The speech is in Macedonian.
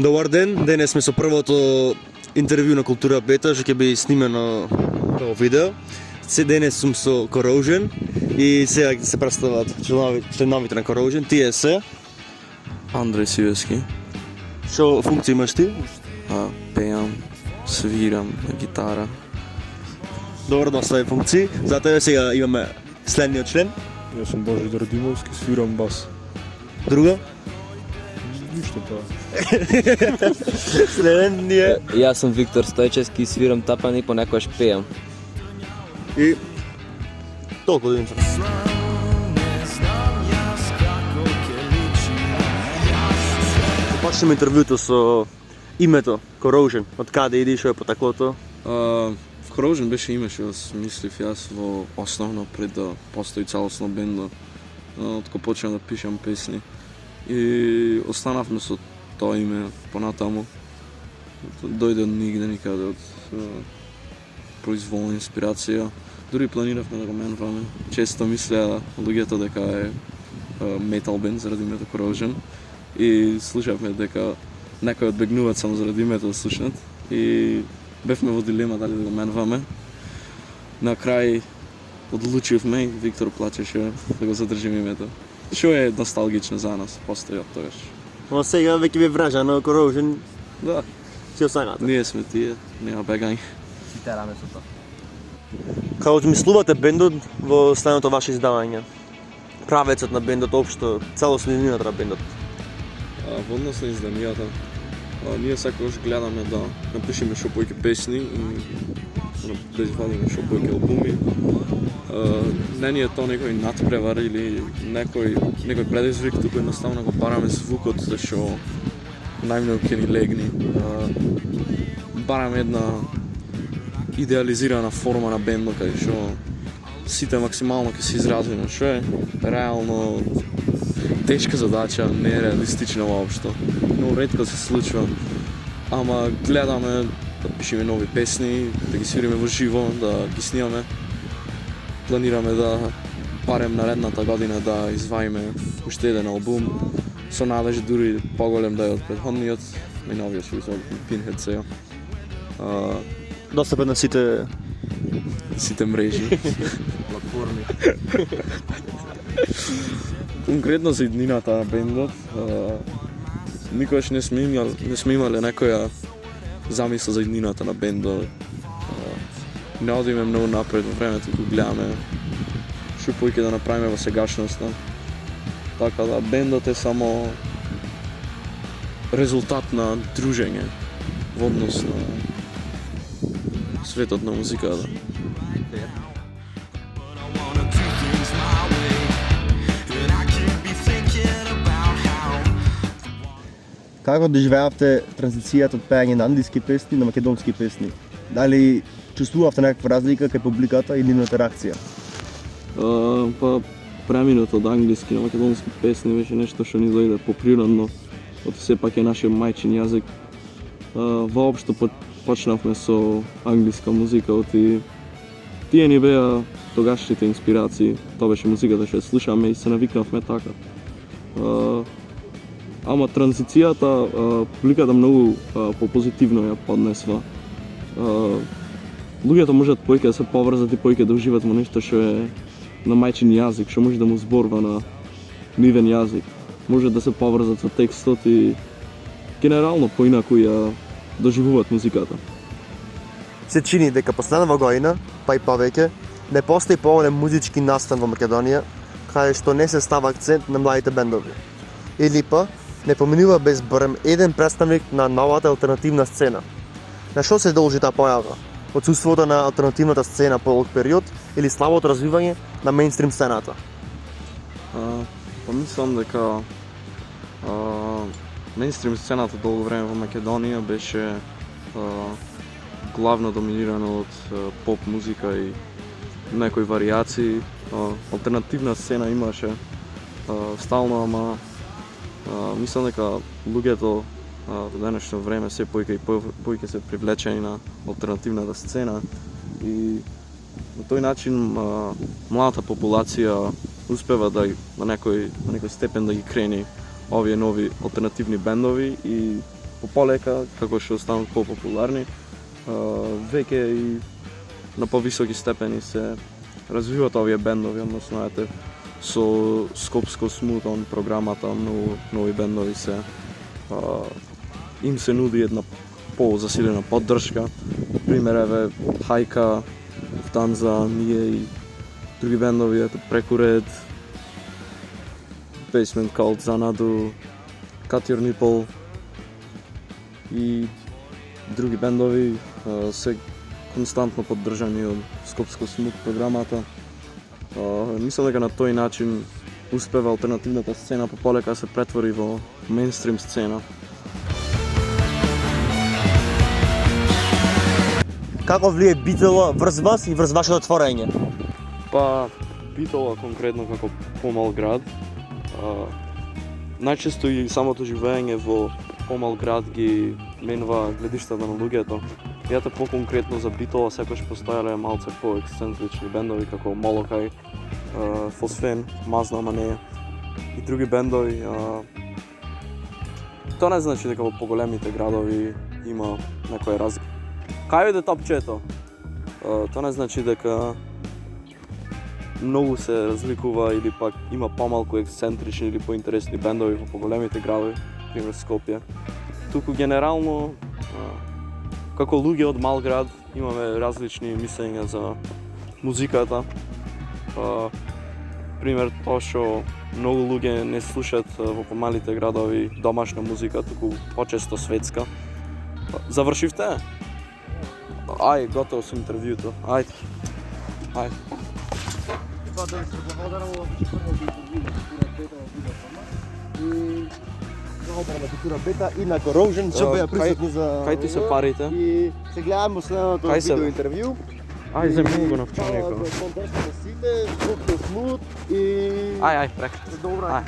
Добар ден, денес сме со првото интервју на Култура Бета, што ќе биде снимено прво видео. Денес сум со Corrosion и сега ќе се представат членовите на Corrosion. Тие се Андрей Сивески. Што функција имаш ти? Пеам, свирам на гитара. Добро, доста функции. За тебе сега имаме следниот член. Јас сум Божидар Димовски, свирам бас. Друга? Ништо тоа. Следниот Јас сум Виктор Стојчевски, свирам тапан и понекогаш пеам. и толку да инфра. Почнеме интервјуто со името Corrosion. Од каде иди, што е потеклото? Corrosion беше име што смислив јас во основно пред да постои целосно бендо. Откако почнав да пишам песни. И останавме со тоа име понатаму. Дојде од нигде никаде, од произволна инспирација. Дури планиравме да го менуваме. Често мислеа луѓето дека е метал бенд заради името Corrosion. И слушавме дека некои одбегнуваат само заради името да слушнат. И бевме во дилема дали да го менуваме. На крај одлучивме и Виктор плачеше да го задржиме името. Што е носталгично за нас, постои од тогаш. Но сега веќе би вражано Corrosion, Да, си останата. ние сме тие, нема бегање. Тераме со тоа. Како одмислувате бендот во следното ваше издавање? Правецот на бендот, општо, целосно идејата на бендот. Во однос на изданијата, ние секогаш гледаме да напишеме што појќе песни и да извадиме што појќе албуми. Не ни е тоа некој надпревар или некој предизвик, туку едноставно го бараме звукот што најмногу ќе ни легни. Бараме една идеализирана форма на бендот кај што сите максимално ќе се изразиме, што е реално тешка задача, не е реалистична воопшто. Много ретко се случва, ама гледаме да пишеме нови песни, да ги свириме во живо, да ги снимаме. Планираме да барем наредната година да изваиме уште еден албум, со надеж дури поголем да е од претходниот, и новиот што се Pinhead сега. Достапен на сите Сите мрежи. платформи. Конкретно за иднината на бендот, никогаш не сме имале некоја замисла за иднината на бендот. Не одиме многу напред во времето, кога гледаме што појќе да направиме во сегашноста. Така да бендот е само резултат на дружење во однос на светот на музиката. Како доживеавте транзицијата од пеење на англиски песни на македонски песни? Дали чувствувавте некаква разлика кај публиката или на реакција? Па преминот од англиски на македонски песни беше нешто што ни дојде поприродно, од сепак е нашиот мајчин јазик. Воопшто почнавме со англиска музика, и тие ни беа тогашните инспирации. Тоа беше музиката што ја слушаме и се навикнавме така. Ама транзицијата публиката многу попозитивно ја поднесва. Луѓето можат појќе да се поврзат и појќе да уживат во нешто што е на мајчин јазик, што може да му зборува на нивен јазик. Може да се поврзат со текстот и генерално поинаку ја доживуваат музиката. Се чини дека последнава година, па и повеќе, не постои поголем музички настан во Македонија, каде што не се става акцент на младите бендови. Или па, не поминува без барем еден представник на новата алтернативна сцена. На што се должи таа појава? Отсуството на алтернативната сцена по долг период или слабото развивање на мејнстрим сцената? Помислам дека мејнстрим сцената долго време во Македонија беше главно доминирана од поп музика и некои варијации. Алтернативна сцена имаше стално, ама мислам дека луѓето во денешно време се појќе и појќе се привлечени на алтернативната сцена и на тој начин младата популација успева да на некој степен да ги крени овие нови алтернативни бендови и полека, како што станат попопуларни, веќе и на повисоки степени се развиваат овие бендови, односно ете со Скопско Смут програмата, нови бендови се им се нуди една по-засилена поддршка. Пример еве Хајка, Танза, ние и други бендови, ето Прекуред, Basement Cult, Xanadu, Cut Your Nipple и други бендови се константно поддржани од Скопско Смут програмата. Мислам дека на тој начин успева алтернативната сцена полека се претвори во мејнстрим сцена. Како влие Битола врз вас и врз вашето творење? Па, Битола конкретно како помал град, најчесто и самото живење во помал град ги менува гледиштата на луѓето. И ето по-конкретно за Битола секојаш постоеле малце по-ексцентрични бендови како Молокај, Фосфен, Мазна Мане и други бендови. Тоа не значи дека во поголемите градови има некоја разлика. Кај оде топчето? Тоа не значи дека многу се разликува или пак има помалку ексцентрични или поинтересни бендови во поголемите градови, пример Скопје. Туку генерално како луѓе од мал град имаме различни мислења за музиката. Пример тоа што многу луѓе не слушаат во помалите градови домашна музика, туку почесто светска. Завршивте? Ај, готово со интервјуто. Ајде. Ајде. Това да ви се благодарам, беше прво интервју на Култура Бета и на Corrosion, што беа присутни за... Кај ти се парите? И се гледаме следното видео интервју. Ај, земни го навчанико. Контекст на сите, Скопско Смут и... Ај, прекрасно. Добра.